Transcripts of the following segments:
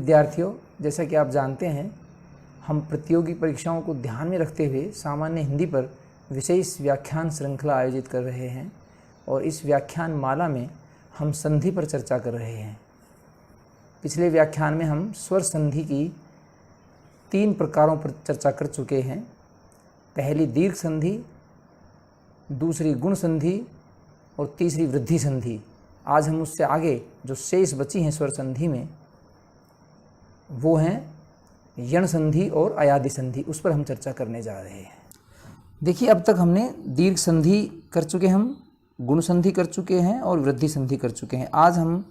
विद्यार्थियों, जैसा कि आप जानते हैं, हम प्रतियोगी परीक्षाओं को ध्यान में रखते हुए सामान्य हिंदी पर विशेष व्याख्यान श्रृंखला आयोजित कर रहे हैं और इस व्याख्यान माला में हम संधि पर चर्चा कर रहे हैं। पिछले व्याख्यान में हम स्वर संधि की 3 प्रकारों पर चर्चा कर चुके हैं। पहली दीर्घ संधि, दूसरी गुण संधि और तीसरी वृद्धि संधि। आज हम उससे आगे जो शेष बची हैं स्वर संधि में, वो हैं यण संधि और अयादि संधि। उस पर हम चर्चा करने जा रहे हैं। देखिए, अब तक हमने दीर्घ संधि कर चुके, हम गुण संधि कर चुके हैं और वृद्धि संधि कर चुके हैं। आज हम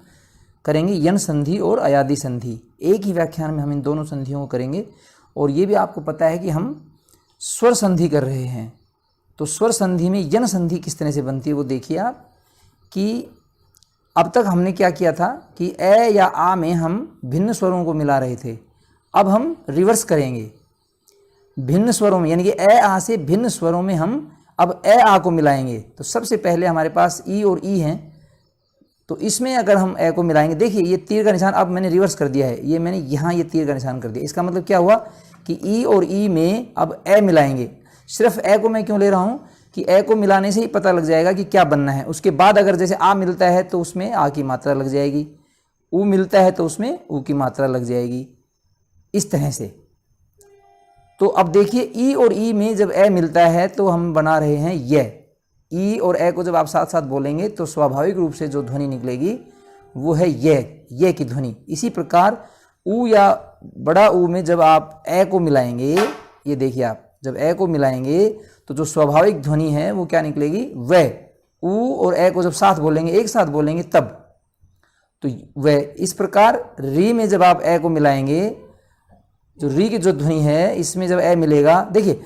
करेंगे यण संधि और अयादि संधि। एक ही व्याख्यान में हम इन दोनों संधियों को करेंगे। और ये भी आपको पता है कि हम स्वर संधि कर रहे हैं, तो स्वर संधि में यण संधि किस तरह से बनती है वो देखिए आप। कि अब तक हमने क्या किया था कि ए या आ में हम भिन्न स्वरों को मिला रहे थे। अब हम रिवर्स करेंगे, भिन्न स्वरों में, यानी कि ए आ से भिन्न स्वरों में हम अब ए आ को मिलाएंगे। तो सबसे पहले हमारे पास ई और ई हैं, तो इसमें अगर हम ए को मिलाएंगे, देखिए ये तीर का निशान अब मैंने रिवर्स कर दिया है, ये मैंने यहाँ ये तीर का निशान कर दिया। इसका मतलब क्या हुआ कि ई और ई में अब ए मिलाएंगे। सिर्फ ए को मैं क्यों ले रहा हूँ कि ए को मिलाने से ही पता लग जाएगा कि क्या बनना है। उसके बाद अगर जैसे आ मिलता है तो उसमें आ की मात्रा लग जाएगी, ऊ मिलता है तो उसमें ऊ की मात्रा लग जाएगी, इस तरह से। तो अब देखिए ई और ई में जब ए मिलता है तो हम बना रहे हैं ये। ई और ए को जब आप साथ साथ बोलेंगे तो स्वाभाविक रूप से जो ध्वनि निकलेगी वो है ये की ध्वनि। इसी प्रकार ऊ या बड़ा ऊ में जब आप ए को मिलाएंगे, ये देखिए आप जब ए को मिलाएंगे तो जो स्वाभाविक ध्वनि है वो क्या निकलेगी, वह। ऊ और ए को जब साथ बोलेंगे, एक साथ बोलेंगे तब, तो वह। इस प्रकार री में जब आप ए को मिलाएंगे, जो री की जो ध्वनि है इसमें जब ए मिलेगा, देखिए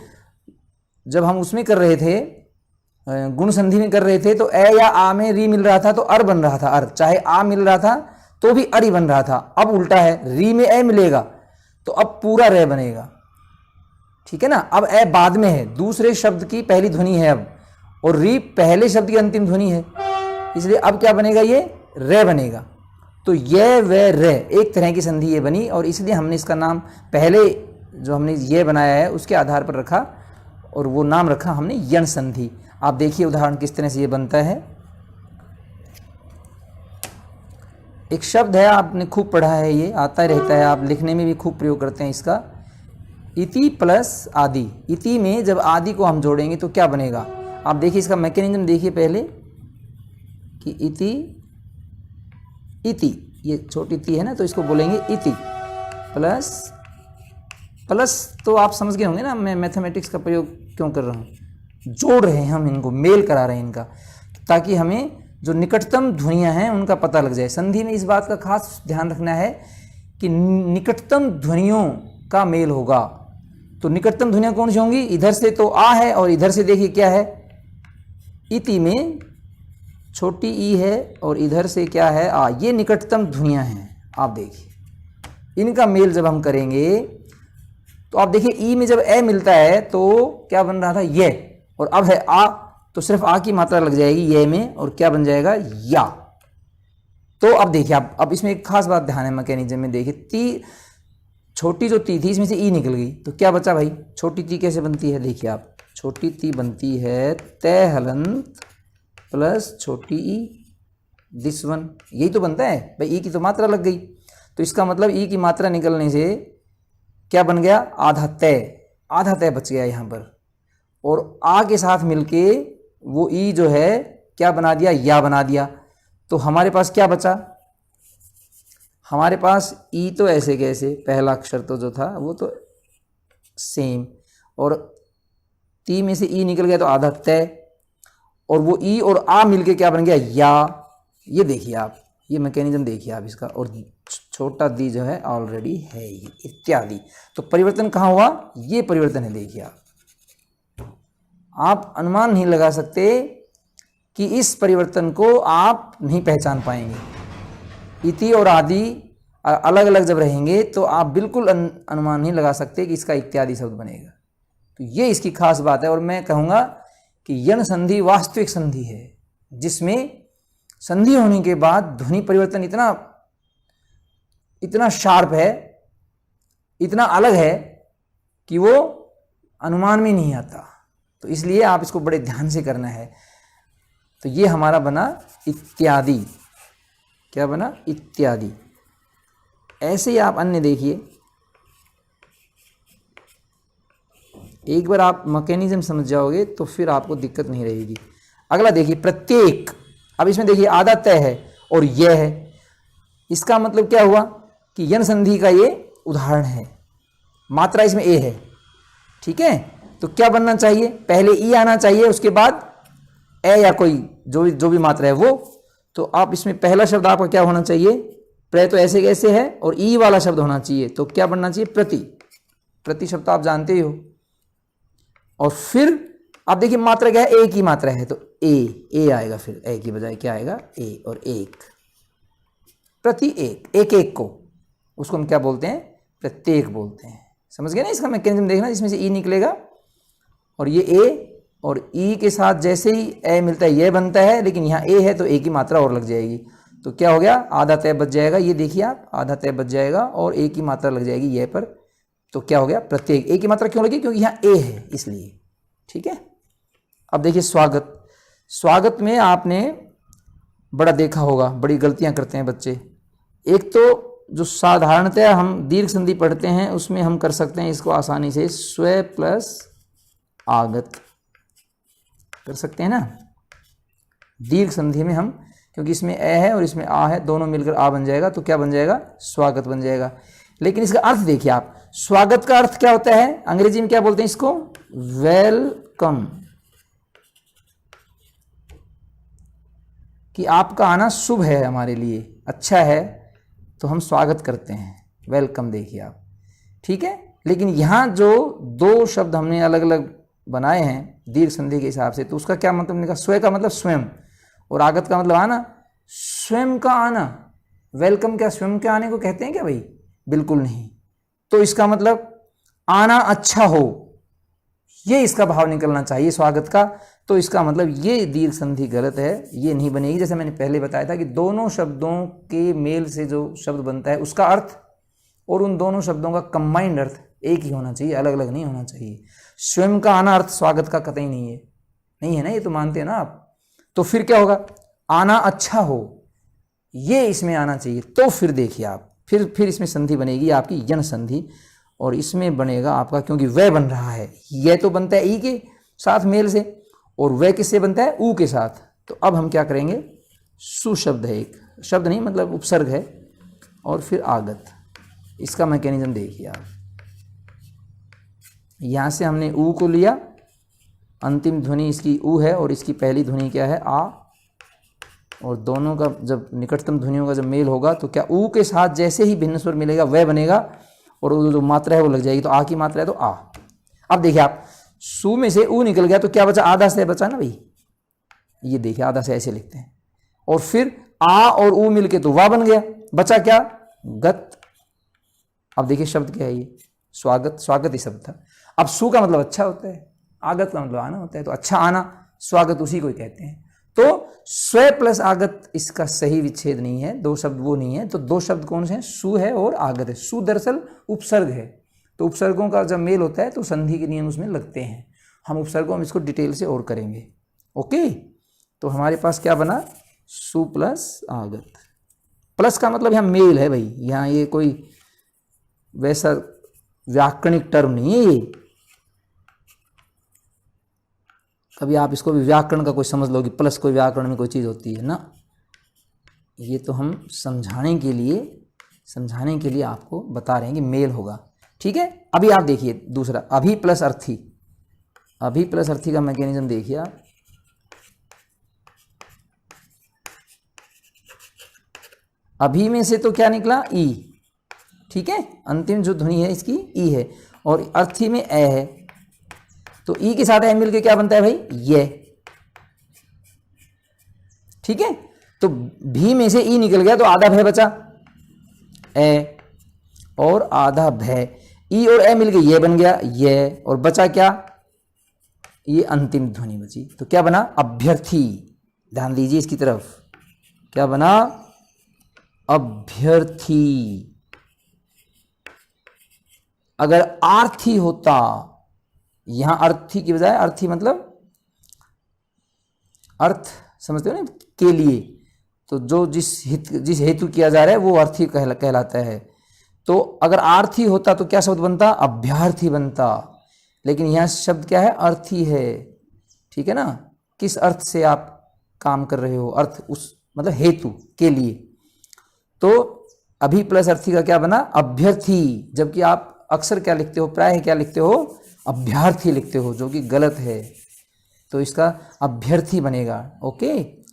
जब हम उसमें कर रहे थे, गुण संधि में कर रहे थे, तो ए या आ में री मिल रहा था तो अर बन रहा था, अर। चाहे आ मिल रहा था तो भी अर ही बन रहा था। अब उल्टा है, री में ए मिलेगा तो अब पूरा रे बनेगा, ठीक है ना। अब ए बाद में है, दूसरे शब्द की पहली ध्वनि है अब, और री पहले शब्द की अंतिम ध्वनि है, इसलिए अब क्या बनेगा, ये रे बनेगा। तो ये व रे एक तरह की संधि ये बनी, और इसलिए हमने इसका नाम पहले जो हमने ये बनाया है उसके आधार पर रखा, और वो नाम रखा हमने यण संधि। आप देखिए उदाहरण किस तरह से ये बनता है। एक शब्द है, आपने खूब पढ़ा है, ये आता ही रहता है, आप लिखने में भी खूब प्रयोग करते हैं इसका, इति प्लस आदि। इति में जब आदि को हम जोड़ेंगे तो क्या बनेगा, आप देखिए इसका मैकेनिज्म देखिए पहले कि इति, ये छोटी ती है ना, तो इसको बोलेंगे इति प्लस, तो आप समझ गए होंगे ना मैं मैथमेटिक्स का प्रयोग क्यों कर रहा हूँ। जोड़ रहे हैं हम, इनको मेल करा रहे हैं इनका, ताकि हमें जो निकटतम ध्वनियाँ हैं उनका पता लग जाए। संधि में इस बात का खास ध्यान रखना है कि निकटतम ध्वनियों का मेल होगा। तो निकटतम ध्वनियाँ कौन सी होंगी, इधर से तो आ है और इधर से देखिए क्या है, इति में छोटी ई है और इधर से क्या है, आ। ये निकटतम ध्वनियाँ हैं, आप देखिए इनका मेल जब हम करेंगे तो आप देखिए ई में जब ए मिलता है तो क्या बन रहा था, ये, और अब है आ, तो सिर्फ आ की मात्रा लग जाएगी ये में, और क्या बन जाएगा, या। तो अब देखिए आप, अब इसमें एक खास बात ध्यान है मैकेनिज्म में, देखिए ती, छोटी जो ती थी इसमें से ई निकल गई, तो क्या बचा भाई, छोटी ती कैसे बनती है, देखिए आप, छोटी ती बनती है तय हलंत प्लस छोटी ई, दिस वन, यही तो बनता है भाई। ई की तो मात्रा लग गई, तो इसका मतलब ई की मात्रा निकलने से क्या बन गया, आधा तय बच गया यहाँ पर, और आ के साथ मिलके वो ई जो है क्या बना दिया, या बना दिया। तो हमारे पास क्या बचा, हमारे पास ई तो ऐसे कैसे, पहला अक्षर तो जो था वो तो सेम, और ती में से ई निकल गया तो आधा तय, और वो ई और आ मिलके क्या बन गया, या। ये देखिए आप, ये मैकेनिज्म देखिए आप इसका, और छोटा दी जो है ऑलरेडी है ही, इत्यादि। तो परिवर्तन कहाँ हुआ, ये परिवर्तन है, देखिए आप अनुमान नहीं लगा सकते कि इस परिवर्तन को आप नहीं पहचान पाएंगे। इति और आदि अलग अलग जब रहेंगे तो आप बिल्कुल अनुमान नहीं लगा सकते कि इसका इत्यादि शब्द बनेगा। तो ये इसकी खास बात है, और मैं कहूँगा कि यण संधि वास्तविक संधि है, जिसमें संधि होने के बाद ध्वनि परिवर्तन इतना इतना शार्प है, इतना अलग है कि वो अनुमान में नहीं आता। तो इसलिए आप इसको बड़े ध्यान से करना है। तो ये हमारा बना इत्यादि। क्या बना? इत्यादि। ऐसे ही आप अन्य देखिए, एक बार आप मैकेनिज्म समझ जाओगे तो फिर आपको दिक्कत नहीं रहेगी। अगला देखिए प्रत्येक। अब इसमें देखिए आधा तय है और यह है। इसका मतलब क्या हुआ कि यन संधि का ये उदाहरण है। मात्रा इसमें ए है, ठीक है। तो क्या बनना चाहिए? पहले ई आना चाहिए, उसके बाद ए या कोई जो भी मात्रा है वो। तो आप इसमें पहला शब्द आपका क्या होना चाहिए? प्र तो ऐसे कैसे है और ई वाला शब्द होना चाहिए। तो क्या बनना चाहिए? प्रति। प्रति शब्द तो आप जानते ही हो। और फिर आप देखिए मात्रा क्या है? ए की मात्रा है तो ए आएगा, फिर ए की बजाय क्या आएगा? ए। और एक, प्रति एक, एक एक को, उसको हम क्या बोलते हैं? प्रत्येक बोलते हैं। समझ गए ना? इसका मैकेनिज्म देखना, इसमें से ई निकलेगा और ये ए, और ई के साथ जैसे ही ए मिलता है ये बनता है, लेकिन यहाँ ए है तो ए की मात्रा और लग जाएगी। तो क्या हो गया? आधा तय बच जाएगा। ये देखिए आप, आधा तय बच जाएगा और ए की मात्रा लग जाएगी ये पर। तो क्या हो गया? प्रत्येक। ए की मात्रा क्यों लगी? क्योंकि यहाँ ए है इसलिए, ठीक है। अब देखिए स्वागत। स्वागत में आपने बड़ा देखा होगा, बड़ी गलतियां करते हैं बच्चे। एक तो जो साधारणतया हम दीर्घ संधि पढ़ते हैं उसमें हम कर सकते हैं इसको आसानी से, स्व प्लस आगत कर सकते हैं ना। दीर्घ संधि में हम, क्योंकि इसमें ए है और इसमें आ है, दोनों मिलकर आ बन जाएगा, तो क्या बन जाएगा? स्वागत बन जाएगा। लेकिन इसका अर्थ देखिए आप, स्वागत का अर्थ क्या होता है? अंग्रेजी में क्या बोलते हैं इसको? वेलकम। कि आपका आना शुभ है, हमारे लिए अच्छा है, तो हम स्वागत करते हैं, वेलकम। देखिए आप, ठीक है। लेकिन यहाँ जो दो शब्द हमने अलग अलग बनाए हैं दीर्घ संधि के हिसाब से, तो उसका क्या मतलब निकला? स्व का मतलब स्वयं और आगत का मतलब आना। स्वयं का आना, वेलकम क्या स्वयं के आने को कहते हैं क्या भाई? बिल्कुल नहीं। तो इसका मतलब आना अच्छा हो, ये इसका भाव निकलना चाहिए स्वागत का। तो इसका मतलब ये दीर्घ संधि गलत है, ये नहीं बनेगी। जैसे मैंने पहले बताया था कि दोनों शब्दों के मेल से जो शब्द बनता है उसका अर्थ और उन दोनों शब्दों का कंबाइंड अर्थ एक ही होना चाहिए, अलग अलग नहीं होना चाहिए। स्वयं का आना अर्थ स्वागत का कतई नहीं है, नहीं है ना, ये तो मानते हैं ना आप। तो फिर क्या होगा? आना अच्छा हो, ये इसमें आना चाहिए। तो फिर देखिए आप, फिर इसमें संधि बनेगी आपकी यन संधि, और इसमें बनेगा आपका, क्योंकि वह बन रहा है, यह तो बनता है ई के साथ मेल से और वह किससे बनता है? ऊ के साथ। तो अब हम क्या करेंगे? सुशब्द है, एक शब्द नहीं मतलब उपसर्ग है, और फिर आगत। इसका मैकेनिज्म देखिए आप, यहाँ से हमने ऊ को लिया, अंतिम ध्वनि इसकी ऊ है और इसकी पहली ध्वनि क्या है? आ। और दोनों का जब निकटतम ध्वनियों का जब मेल होगा तो क्या ऊ के साथ जैसे ही भिन्न स्वर मिलेगा वह बनेगा, और जो मात्रा है वो लग जाएगी। तो आ की मात्रा है तो आ। अब देखिए आप, सु में से ऊ निकल गया तो क्या बचा? आधा से बचा ना भाई, ये देखिए आधा से ऐसे लिखते हैं, और फिर आ और ऊ मिलके तो वाह बन गया, बचा क्या? गत। अब देखिए शब्द क्या है ये? स्वागत। स्वागत ही शब्द था। अब सु का मतलब अच्छा होता है, आगत का मतलब आना होता है, तो अच्छा आना स्वागत उसी को ही कहते हैं। तो स्व प्लस आगत इसका सही विच्छेद नहीं है, दो शब्द वो नहीं है। तो दो शब्द कौन से हैं? सु है और आगत है। सु दरअसल उपसर्ग है, तो उपसर्गों का जब मेल होता है तो संधि के नियम उसमें लगते हैं। हम उपसर्गों हम इसको डिटेल से और करेंगे। ओके, तो हमारे पास क्या बना? सु प्लस आगत। प्लस का मतलब यहाँ मेल है भाई, यहाँ ये कोई वैसा व्याकरणिक टर्म नहीं है ये। कभी आप इसको भी व्याकरण का कोई समझ लो कि प्लस कोई व्याकरण में कोई चीज़ होती है ना, ये तो हम समझाने के लिए आपको बता रहे हैं कि मेल होगा, ठीक है। अभी आप देखिए दूसरा, अभी प्लस अर्थी। अभी प्लस अर्थी का मैकेनिज्म देखिए आप। अभी में से तो क्या निकला? ई, ठीक है। अंतिम जो ध्वनि है इसकी ई है, और अर्थी में ए है, तो ई के साथ ए मिल के क्या बनता है भाई? ये, ठीक है। तो भी में से ई निकल गया तो आधा भय बचा, ए और आधा भय, ई और ए मिल के ये बन गया ये, और बचा क्या? ये अंतिम ध्वनि बची। तो क्या बना? अभ्यर्थी। ध्यान दीजिए इसकी तरफ, क्या बना? अभ्यर्थी। अगर आर्थी होता, यहां अर्थी की बजाय अर्थी मतलब अर्थ समझते हो ना, के लिए, तो जो जिस हेतु किया जा रहा है वो अर्थी कहलाता है। तो अगर आर्थी होता तो क्या शब्द बनता? अभ्यार्थी बनता। लेकिन यहां शब्द क्या है? अर्थी है। ठीक है ना? किस अर्थ से आप काम कर रहे हो, अर्थ उस मतलब हेतु के लिए। तो अभी प्लस अर्थी का क्या बना? अभ्यर्थी। जबकि आप अक्सर क्या लिखते हो? प्राय क्या लिखते हो? अभ्यार्थी लिखते हो, जो कि गलत है। तो इसका अभ्यर्थी बनेगा। ओके,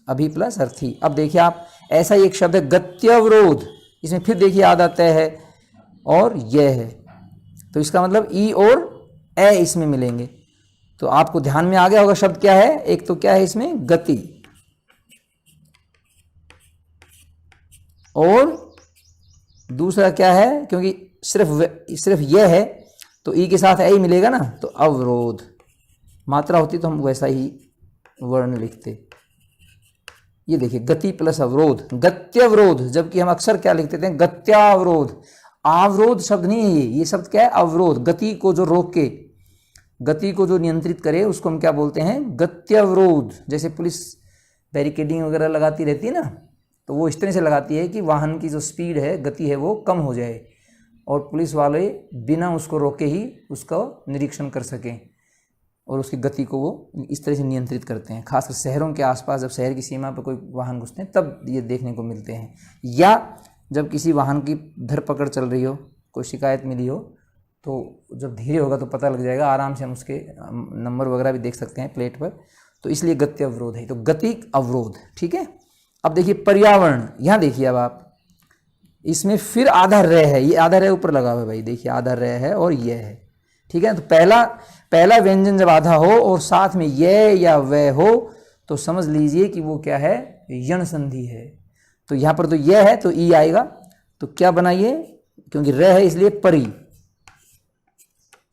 अभी प्लस अर्थी। अब देखिए आप, ऐसा ही एक शब्द है गत्यवरोध। इसमें फिर देखिए आधा तय है और यह है, तो इसका मतलब ई और ए इसमें मिलेंगे। तो आपको ध्यान में आ गया होगा शब्द क्या है। एक तो क्या है इसमें? गति, और दूसरा क्या है? क्योंकि सिर्फ यह है तो ई के साथ ए ही मिलेगा ना, तो अवरोध। मात्रा होती तो हम वैसा ही वर्ण लिखते। ये देखिए, गति प्लस अवरोध, गत्यवरोध। जबकि हम अक्सर क्या लिखते थे? गत्यावरोध। अवरोध शब्द नहीं है ये शब्द क्या है? अवरोध। गति को जो रोके, गति को जो नियंत्रित करे, उसको हम क्या बोलते हैं? गत्यवरोध। जैसे पुलिस बैरिकेडिंग वगैरह लगाती रहती है ना, तो वो इस तरह से लगाती है कि वाहन की जो स्पीड है, गति है, वो कम हो जाए और पुलिस वाले बिना उसको रोके ही उसका निरीक्षण कर सकें और उसकी गति को वो इस तरह से नियंत्रित करते हैं। खासकर शहरों के आसपास जब शहर की सीमा पर कोई वाहन घुसते हैं तब ये देखने को मिलते हैं। या जब किसी वाहन की धरपकड़ चल रही हो, कोई शिकायत मिली हो, तो जब धीरे होगा तो पता लग जाएगा, आराम से हम उसके नंबर वगैरह भी देख सकते हैं प्लेट पर। तो इसलिए गति अवरोध है, तो गति अवरोध। ठीक है। अब देखिए पर्यावरण, यहाँ देखिए अब आप, इसमें फिर आधा रह है, ये आधा रह ऊपर लगा हुआ है भाई, देखिए आधा रह है और यह है। ठीक है। तो पहला व्यंजन जब आधा हो और साथ में यह या वह हो तो समझ लीजिए कि वो क्या है? यण संधि है। तो यहाँ पर तो यह है तो ई आएगा। तो क्या बनाइए? क्योंकि रह है इसलिए परी,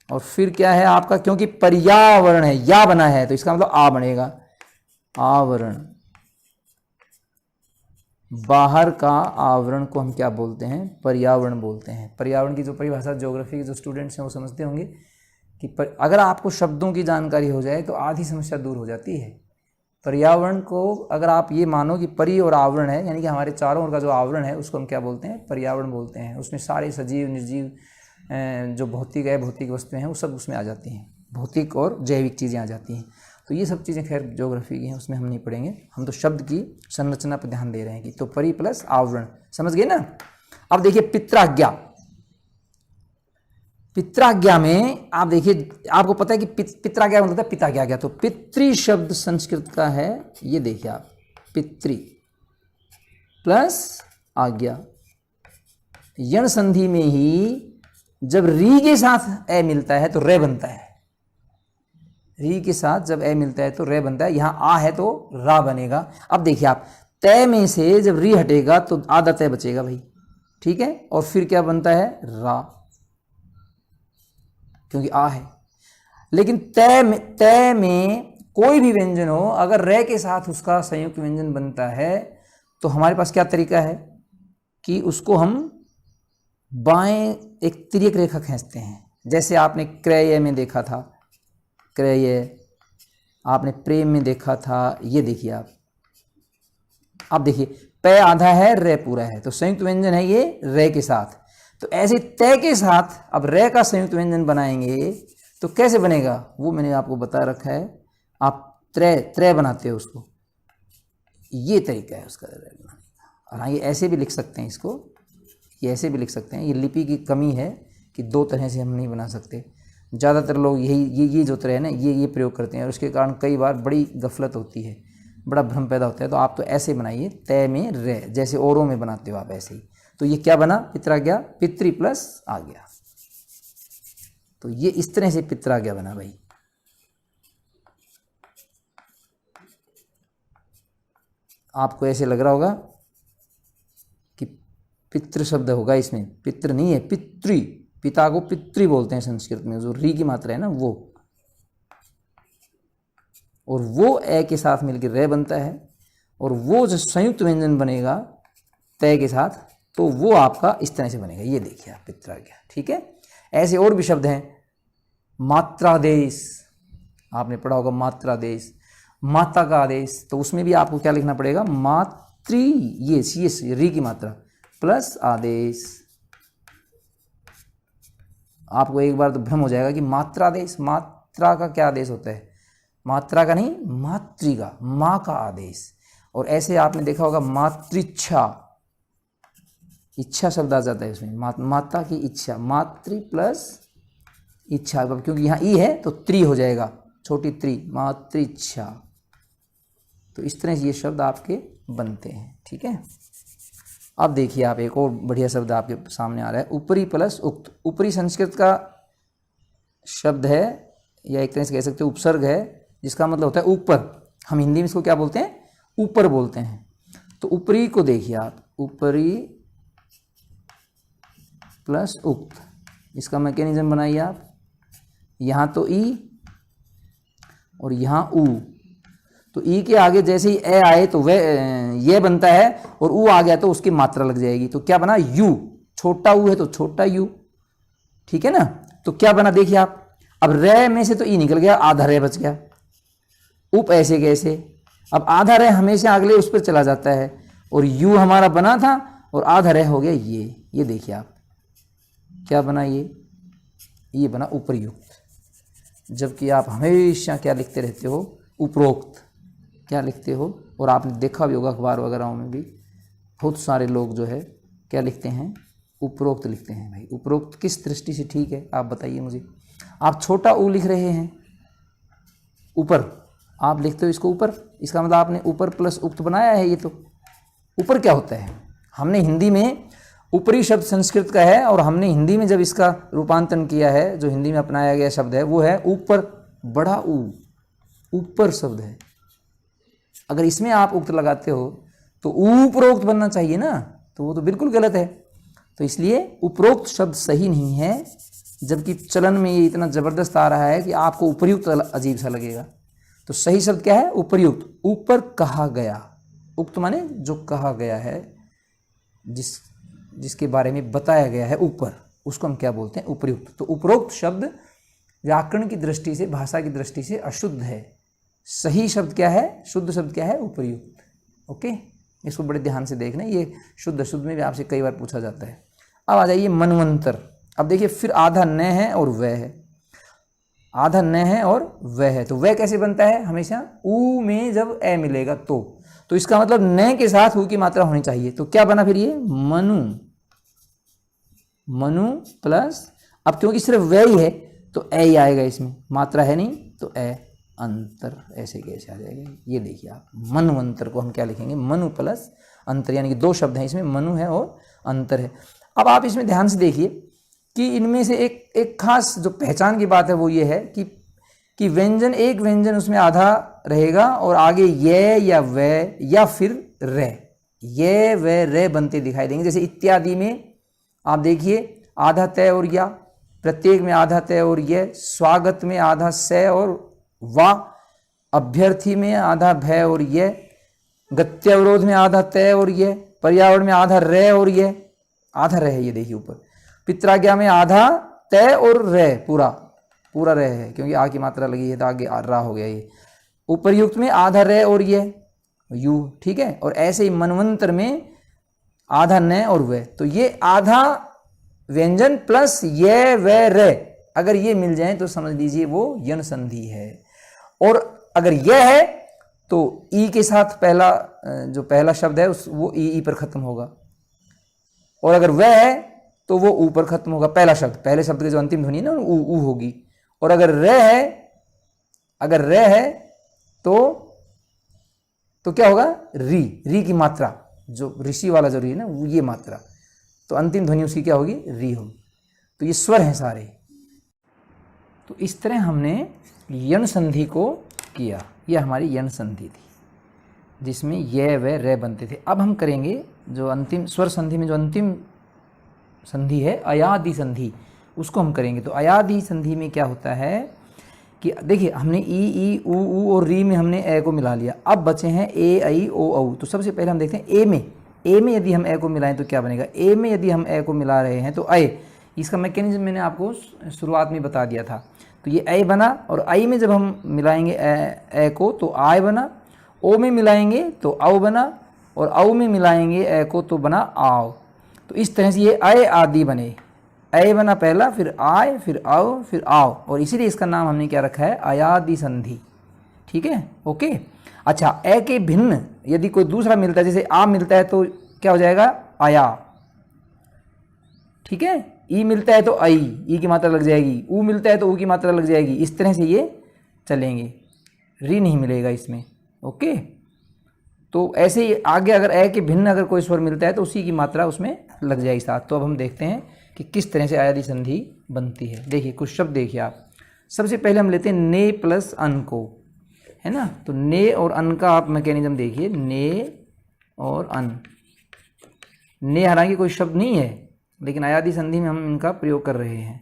और फिर क्या है आपका? क्योंकि पर्यावरण है, या बना है, तो इसका मतलब आ बनेगा। आवरण, बाहर का आवरण को हम क्या बोलते हैं? पर्यावरण बोलते हैं। पर्यावरण की जो परिभाषा ज्योग्राफी के जो स्टूडेंट्स हैं वो समझते होंगे कि अगर आपको शब्दों की जानकारी हो जाए तो आधी समस्या दूर हो जाती है। पर्यावरण को अगर आप ये मानो कि परि और आवरण है, यानी कि हमारे चारों ओर का जो आवरण है उसको हम क्या बोलते हैं? पर्यावरण बोलते हैं। उसमें सारे सजीव निर्जीव जो भौतिक है, भौतिक वस्तुएं हैं, वो सब उसमें आ जाती हैं। भौतिक और जैविक चीज़ें आ जाती हैं। तो ये सब चीज़ें खैर ज्योग्राफी की हैं, उसमें हम नहीं पढ़ेंगे। हम तो शब्द की संरचना पर ध्यान दे रहे हैं कि तो परि प्लस आवरण, समझ गए ना। अब देखिए पित्राज्ञा। पित्राज्ञा में आप देखिए, आपको पता है कि पित्राज्ञा मतलब पिता क्या गया, तो पितृ शब्द संस्कृत का है। ये देखिए आप, पितृ प्लस आज्ञा। यण संधि में ही जब री के साथ ए मिलता है तो रे बनता है। री के साथ जब ए मिलता है तो रे बनता है। यहां आ है तो रा बनेगा। अब देखिए आप, तय में से जब री हटेगा तो आधा तय बचेगा भाई। ठीक है। और फिर क्या बनता है? रा, क्योंकि आ है। लेकिन तय में कोई भी व्यंजन हो, अगर रे के साथ उसका संयुक्त व्यंजन बनता है तो हमारे पास क्या तरीका है कि उसको हम बाएं एक तिर्यक रेखा खींचते हैं। जैसे आपने क्रय में देखा था, क्रय, आपने प्रेम में देखा था। ये देखिए आप देखिए, पे आधा है, रे पूरा है, तो संयुक्त व्यंजन है ये रे के साथ। तो ऐसे तय के साथ अब रे का संयुक्त व्यंजन बनाएंगे तो कैसे बनेगा वो मैंने आपको बता रखा है। आप त्रय बनाते हो उसको, ये तरीका है उसका बनाने का। और हाँ, ये ऐसे भी लिख सकते हैं इसको, ये ऐसे भी लिख सकते हैं। ये लिपि की कमी है कि दो तरह से हम नहीं बना सकते। ज़्यादातर लोग ये जो तरह है ना, ये प्रयोग करते हैं और उसके कारण कई बार बड़ी गफलत होती है, बड़ा भ्रम पैदा होता है। तो आप तो ऐसे बनाइए, तय में रे, जैसे औरों में बनाते हो आप ऐसे ही। तो ये क्या बना? पित्राज्ञा, पितृ प्लस आ गया। तो ये इस तरह से पित्राज्ञा बना भाई। आपको ऐसे लग रहा होगा कि पितृ शब्द होगा इसमें, पितृ नहीं है, पितृ। पिता को पितृ बोलते हैं संस्कृत में, जो री की मात्रा है ना वो, और वो ए के साथ मिलकर रे बनता है। और वो जो संयुक्त व्यंजन बनेगा तय के साथ, तो वो आपका इस तरह से बनेगा। ये देखिए आप पित्राज्ञा, ठीक है। ऐसे और भी शब्द हैं, मात्रादेश, आपने पढ़ा होगा मात्रादेश, माता का आदेश, तो उसमें भी आपको क्या लिखना पड़ेगा, मातृ, ये री की मात्रा प्लस आदेश। आपको एक बार तो भ्रम हो जाएगा कि मात्रादेश, मात्रा का क्या आदेश होता है, मात्रा का नहीं, मातृ का, माँ का आदेश। और ऐसे आपने देखा होगा मातृच्छा, इच्छा शब्द आ जाता है उसमें, माता की इच्छा, मातृ प्लस इच्छा, क्योंकि यहाँ ई है तो त्रि हो जाएगा, छोटी त्रि, मातृच्छा। तो इस तरह से ये शब्द आपके बनते हैं, ठीक है। अब देखिए आप एक और बढ़िया शब्द आपके सामने आ रहा है, ऊपरी प्लस उक्त। ऊपरी संस्कृत का शब्द है, या एक तरह से कह सकते हैं उपसर्ग है, जिसका मतलब होता है ऊपर। हम हिंदी में इसको क्या बोलते हैं, ऊपर बोलते हैं। तो ऊपरी को देखिए आप, ऊपरी प्लस उक्त, इसका मैकेनिज्म बनाइए आप। यहाँ तो ई और यहाँ ऊ, तो ई के आगे जैसे ही ए आए तो वह ये बनता है, और ऊ आ गया तो उसकी मात्रा लग जाएगी, तो क्या बना, यू। छोटा ऊ है तो छोटा यू, ठीक है ना। तो क्या बना देखिए आप, अब रे में से तो ई निकल गया, आधा रे बच गया, उप ऐसे कैसे, अब आधा रे हमेशा अगले उस पर चला जाता है, और यू हमारा बना था और आधा रे हो गया ये देखिए आप क्या बना, ये बना उपरयुक्त। जबकि आप हमेशा क्या लिखते रहते हो, उपरोक्त, क्या लिखते हो। और आपने देखा भी होगा अखबार वगैरह में भी बहुत सारे लोग जो है क्या लिखते हैं, उपरोक्त लिखते हैं। भाई उपरोक्त किस दृष्टि से ठीक है आप बताइए मुझे। आप छोटा ऊ लिख रहे हैं, ऊपर आप लिखते हो इसको ऊपर, इसका मतलब आपने ऊपर प्लस उक्त बनाया है। ये तो ऊपर क्या होता है, हमने हिंदी में ऊपरी शब्द संस्कृत का है, और हमने हिंदी में जब इसका रूपांतरण किया है, जो हिंदी में अपनाया गया शब्द है वो है ऊपर, बड़ा ऊ, ऊपर शब्द है। अगर इसमें आप उक्त लगाते हो तो उपरोक्त बनना चाहिए ना, तो वो तो बिल्कुल गलत है। तो इसलिए उपरोक्त शब्द सही नहीं है, जबकि चलन में ये इतना ज़बरदस्त आ रहा है कि आपको उपयुक्त अजीब सा लगेगा। तो सही शब्द क्या है, उपयुक्त, ऊपर कहा गया। उक्त माने जो कहा गया है, जिसके बारे में बताया गया है ऊपर, उसको हम क्या बोलते हैं, उपयुक्त। तो उपरोक्त शब्द व्याकरण की दृष्टि से, भाषा की दृष्टि से अशुद्ध है। सही शब्द क्या है, शुद्ध शब्द क्या है, उपयुक्त। ओके, इसको बड़े ध्यान से देखना, ये शुद्ध अशुद्ध में भी आपसे कई बार पूछा जाता है। अब आ जाइए मनवंतर। अब देखिए फिर आधा न है और वह है, आधा न है और वह है। तो वह कैसे बनता है, हमेशा ऊ में जब ए मिलेगा तो इसका मतलब न के साथ ऊ की मात्रा होनी चाहिए। तो क्या बना फिर ये, मनु, मनु प्लस, अब क्योंकि सिर्फ वह ही है तो ए ही आएगा, इसमें मात्रा है नहीं तो ए, अंतर ऐसे कैसे आ जाएगा। ये देखिए आप, मनवंतर को हम क्या लिखेंगे, मनु प्लस अंतर, यानी कि दो शब्द हैं इसमें, मनु है और अंतर है। अब आप इसमें ध्यान से देखिए कि इनमें से एक खास जो पहचान की बात है वो ये है कि व्यंजन, एक व्यंजन उसमें आधा रहेगा और आगे ये या वे या फिर रे, ये वे रे बनते दिखाई देंगे। जैसे इत्यादि में आप देखिए आधा तय और या, प्रत्येक में आधा तय और ये, स्वागत में आधा से और वा, अभ्यर्थी में आधा भय और ये, गत्यावरोध में आधा तय और ये, पर्यावरण में आधा रे और ये, आधा रे है ये देखिए ऊपर। पित्राज्ञा में आधा तय और रे, पूरा रे है, क्योंकि आ की मात्रा लगी है तो आगे रा हो गया ये। उपरयुक्त में आधा रे और ये यू, ठीक है। और ऐसे ही मनवंतर में आधा न और वे, तो ये आधा व्यंजन प्लस ये वे रे, अगर ये मिल जाए तो समझ लीजिए वो यन संधि है। और अगर यह है तो ई के साथ जो पहला शब्द है वो ई पर खत्म होगा, और अगर वह है तो वो ऊ पर खत्म होगा, पहला शब्द, पहले शब्द की जो अंतिम ध्वनि है ना ऊ होगी। और अगर रे है तो क्या होगा, री की मात्रा, जो ऋषि वाला जो री है ना वो ये मात्रा, तो अंतिम ध्वनि उसकी क्या होगी, री होगी। तो ये स्वर हैं सारे। तो इस तरह हमने यन संधि को किया, ये हमारी यन संधि थी जिसमें ये व रे बनते थे। अब हम करेंगे जो अंतिम स्वर संधि में जो अंतिम संधि है अयादि संधि, उसको हम करेंगे। तो अयादि संधि में क्या होता है कि देखिए हमने ई ऊ और री में हमने ए को मिला लिया, अब बचे हैं ए ऐ ओ औ। तो सबसे पहले हम देखते हैं ए में, ए में यदि हम ए को मिलाएं तो क्या बनेगा, ए में यदि हम ए को मिला रहे हैं तो ए, इसका मैकेनिज्म मैंने आपको शुरुआत में बता दिया था। तो ये ए बना, और आई में जब हम मिलाएंगे ए को तो आय बना, ओ में मिलाएंगे तो औ बना, और औ में मिलाएंगे ए को तो बना आओ। तो इस तरह से ये अय आदि बने, ए बना पहला, फिर आय, फिर औ, फिर आओ, और इसीलिए इसका नाम हमने क्या रखा है, अयादि संधि। ठीक है, ओके। अच्छा, ए के भिन्न यदि कोई दूसरा मिलता है, जैसे आ मिलता है तो क्या हो जाएगा, आया। ठीक है, ई मिलता है तो आई, ई की मात्रा लग जाएगी, ऊ मिलता है तो ऊ की मात्रा लग जाएगी। इस तरह से ये चलेंगे, री नहीं मिलेगा इसमें। ओके, तो ऐसे ही आगे अगर ए के भिन्न अगर कोई स्वर मिलता है तो उसी की मात्रा उसमें लग जाएगी साथ। तो अब हम देखते हैं कि किस तरह से अयादि संधि बनती है। देखिए कुछ शब्द देखिए आप। सबसे पहले हम लेते हैं ने प्लस अन को, है ना। तो ने और अन का आप मैकेनिज्म देखिए, ने और अन। ने हालांकि कोई शब्द नहीं है, लेकिन अयादि संधि में हम इनका प्रयोग कर रहे हैं।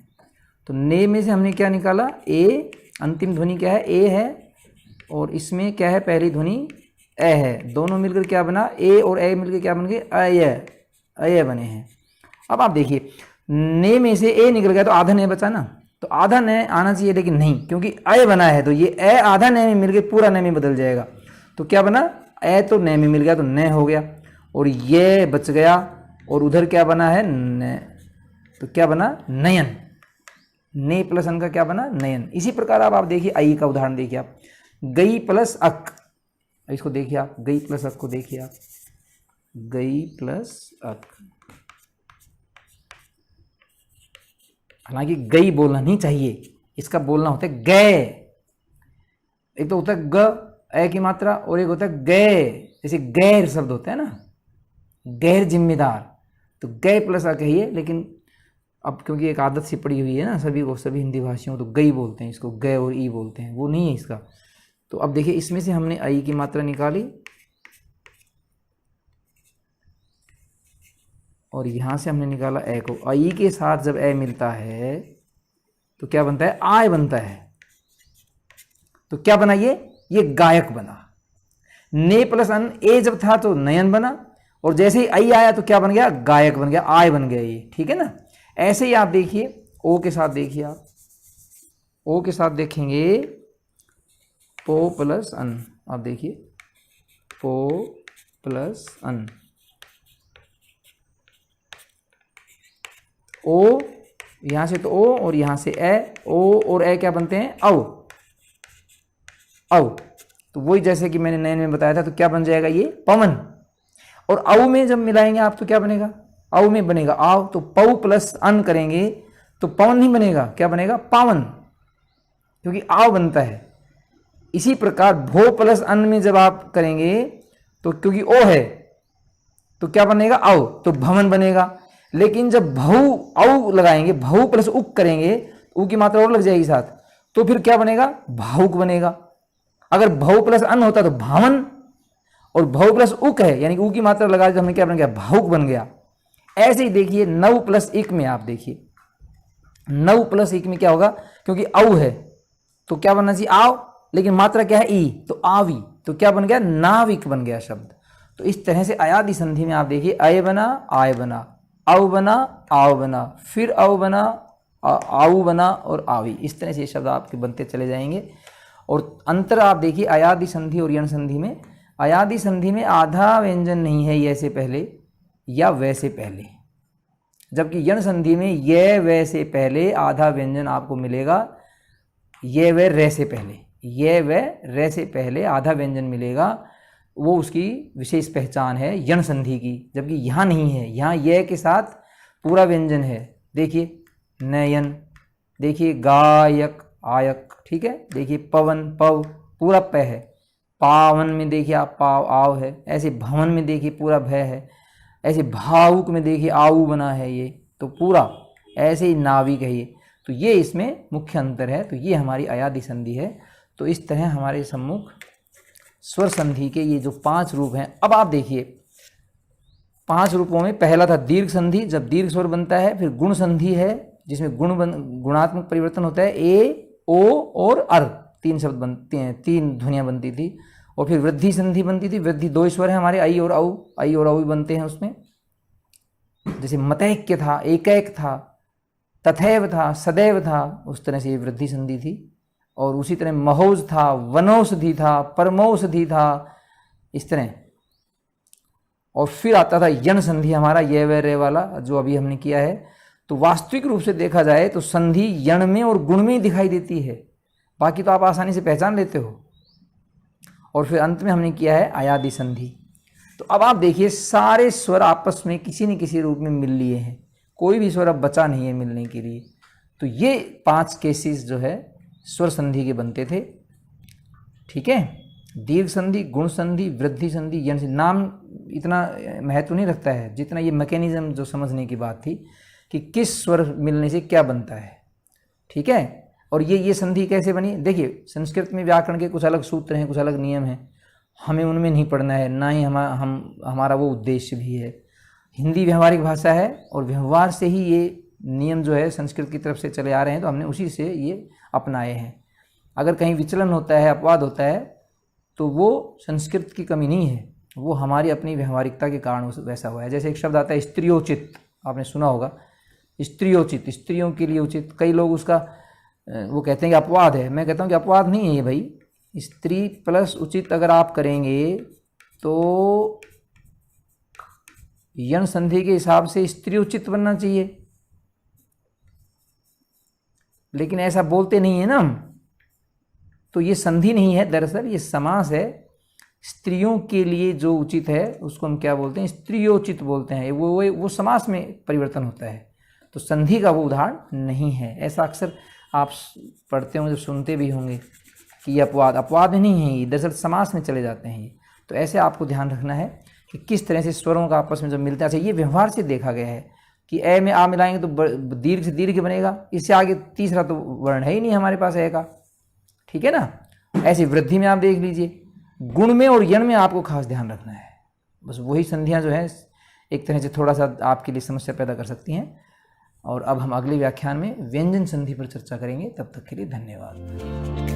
तो ने में से हमने क्या निकाला, ए, अंतिम ध्वनि क्या है, ए है, और इसमें क्या है, पहली ध्वनि ए है। दोनों मिलकर क्या बना, ए और ए मिलकर क्या बन गए, अय, अय बने हैं। अब आप देखिए, ने में से ए निकल गया तो आधा ने बचा ना, तो आधा ने आना चाहिए, लेकिन नहीं, क्योंकि अय बना है तो ये ए आधा ने में मिलकर पूरा ने में बदल जाएगा। तो क्या बना, ए तो ने में मिल गया तो ने हो गया, और ये बच गया, और उधर क्या बना है, न, तो क्या बना, नयन। ने प्लस अन का क्या बना, नयन। इसी प्रकार आप देखिए आई का उदाहरण देखिए आप, गई प्लस अक, इसको देखिए आप, गई प्लस अक को देखिए आप, गई प्लस अक। हालांकि गई बोलना नहीं चाहिए, इसका बोलना होता है गए। एक तो होता है ग, ए की मात्रा, और एक होता है गए, जैसे गैर शब्द होता है ना, गैर जिम्मेदार, तो गए प्लस अ कहिए। लेकिन अब क्योंकि एक आदत सी पड़ी हुई है ना सभी को, सभी हिंदी भाषियों, तो गई बोलते हैं इसको, गए और ई बोलते हैं, वो नहीं है इसका। तो अब देखिए, इसमें से हमने आई की मात्रा निकाली, और यहाँ से हमने निकाला ए को। आई के साथ जब ए मिलता है तो क्या बनता है, आय बनता है। तो क्या बना, ये गायक बना। ने प्लस अन, ए जब था तो नयन बना, और जैसे ही आई आया तो क्या बन गया, गायक बन गया, आय बन गया ये। ठीक है ना। ऐसे ही आप देखिए ओ के साथ, देखिए आप ओ के साथ देखेंगे, पो प्लस अन, आप देखिए पो प्लस अन, ओ, यहां से तो ओ, और यहां से ए, ओ और ए क्या बनते हैं, औ, औ। तो वही जैसे कि मैंने नयन में बताया था, तो क्या बन जाएगा, ये पवन। और औ में जब मिलाएंगे आप तो क्या बनेगा, औ में बनेगा आव। तो पौ प्लस अन करेंगे तो पवन नहीं बनेगा, क्या बनेगा, पावन, क्योंकि आव बनता है। इसी प्रकार भो प्लस अन में जब आप करेंगे तो क्योंकि ओ है तो क्या बनेगा, औ, तो भवन बनेगा। लेकिन जब भऊ औ लगाएंगे, भऊ प्लस उक करेंगे, उ की मात्रा और लग जाएगी साथ, तो फिर क्या बनेगा, भावुक बनेगा। अगर भऊ प्लस अन होता तो भावन, और भऊ प्लस उक है यानी उ की मात्रा लगा तो हमें क्या बन गया, भावुक बन गया। ऐसे ही देखिए नव प्लस इक में, आप देखिए नव प्लस इक में क्या होगा, क्योंकि औ है तो क्या बनना चाहिए, आव, लेकिन मात्रा क्या है, ई, तो आवी, तो क्या बन गया, नाविक बन गया शब्द। तो इस तरह से अयादि संधि में आप देखिए, अय बना, आय बना, औ बना, आव बना, फिर औ बना, आऊ बना, और आवी। इस तरह से ये शब्द आपके बनते चले जाएंगे। और अंतर आप देखिए अयादि संधि और यण संधि में। अयादि संधि में आधा व्यंजन नहीं है ये से पहले या वैसे पहले, जबकि यण संधि में ये वैसे पहले आधा व्यंजन आपको मिलेगा, ये व रे से पहले, ये व रे से पहले आधा व्यंजन मिलेगा। वो उसकी विशेष पहचान है यण संधि की, जबकि यहाँ नहीं है, यहाँ ये के साथ पूरा व्यंजन है। देखिए नयन, देखिए गायक, आयक, ठीक है। देखिए पवन, पव, पूरा प है। पावन में देखिए आप पाव, आव है। ऐसे भवन में देखिए पूरा भय है। ऐसे भावुक में देखिए आऊ बना है ये, तो पूरा ऐसे ही नाविक है ये। तो ये इसमें मुख्य अंतर है। तो ये हमारी अयादि संधि है। तो इस तरह हमारे सम्मुख स्वर संधि के ये जो 5 रूप हैं। अब आप देखिए 5 रूपों में पहला था दीर्घ संधि, जब दीर्घ स्वर बनता है। फिर गुण संधि है जिसमें गुणात्मक परिवर्तन होता है, ए, ओ और अर, 3 शब्द बनते हैं, 3 ध्वनियाँ बनती थी। और फिर वृद्धि संधि बनती थी। वृद्धि 2 स्वर है हमारे, आई और औ, आई और औ भी बनते हैं उसमें। जैसे मतैक्य था, एकैक था, तथैव था, सदैव था, उस तरह से ये वृद्धि संधि थी। और उसी तरह महोज था, वनौषधि था, परमौषधि था, इस तरह। और फिर आता था यण संधि हमारा, ये व रे वाला, जो अभी हमने किया है। तो वास्तविक रूप से देखा जाए तो संधि यण में और गुण में दिखाई देती है, बाकी तो आप आसानी से पहचान लेते हो। और फिर अंत में हमने किया है अयादि संधि। तो अब आप देखिए सारे स्वर आपस में किसी न किसी रूप में मिल लिए हैं, कोई भी स्वर अब बचा नहीं है मिलने के लिए। तो ये 5 केसेस जो है स्वर संधि के बनते थे। ठीक है, दीर्घ संधि, गुण संधि, वृद्धि संधि, यण संधि। नाम इतना महत्व नहीं रखता है जितना ये मैकेनिज्म जो समझने की बात थी कि किस स्वर मिलने से क्या बनता है। ठीक है, और ये संधि कैसे बनी। देखिए संस्कृत में व्याकरण के कुछ अलग सूत्र हैं, कुछ अलग नियम हैं, हमें उनमें नहीं पढ़ना है, ना ही हमारा वो उद्देश्य भी है। हिंदी व्यवहारिक भाषा है और व्यवहार से ही ये नियम जो है संस्कृत की तरफ से चले आ रहे हैं, तो हमने उसी से ये अपनाए हैं। अगर कहीं विचलन होता है, अपवाद होता है, तो वो संस्कृत की कमी नहीं है, वो हमारी अपनी व्यवहारिकता के कारण वैसा हुआ है। जैसे एक शब्द आता है स्त्रियोचित, आपने सुना होगा, स्त्रियोचित, स्त्रियों के लिए उचित। कई लोग उसका वो कहते हैं कि अपवाद है, मैं कहता हूँ कि अपवाद नहीं है ये भाई। स्त्री प्लस उचित अगर आप करेंगे तो यण संधि के हिसाब से स्त्री उचित बनना चाहिए, लेकिन ऐसा बोलते नहीं है ना हम। तो ये संधि नहीं है, दरअसल ये समास है। स्त्रियों के लिए जो उचित है उसको हम क्या बोलते हैं, स्त्रियोचित बोलते हैं। वो समास में परिवर्तन होता है, तो संधि का वो उदाहरण नहीं है। ऐसा अक्सर आप पढ़ते होंगे, जब सुनते भी होंगे कि ये अपवाद नहीं है, ये दरअसल समास में चले जाते हैं ये। तो ऐसे आपको ध्यान रखना है कि किस तरह से स्वरों का आपस में जब मिलता है। ये व्यवहार से देखा गया है कि ए में आ मिलाएंगे तो दीर्घ से दीर्घ बनेगा, इससे आगे तीसरा तो वर्ण है ही नहीं हमारे पास ए का। ठीक है ना। ऐसी वृद्धि में आप देख लीजिए, गुण में और यण में आपको खास ध्यान रखना है। बस वही संधियां जो है एक तरह से थोड़ा सा आपके लिए समस्या पैदा कर सकती हैं। और अब हम अगले व्याख्यान में व्यंजन संधि पर चर्चा करेंगे। तब तक के लिए धन्यवाद।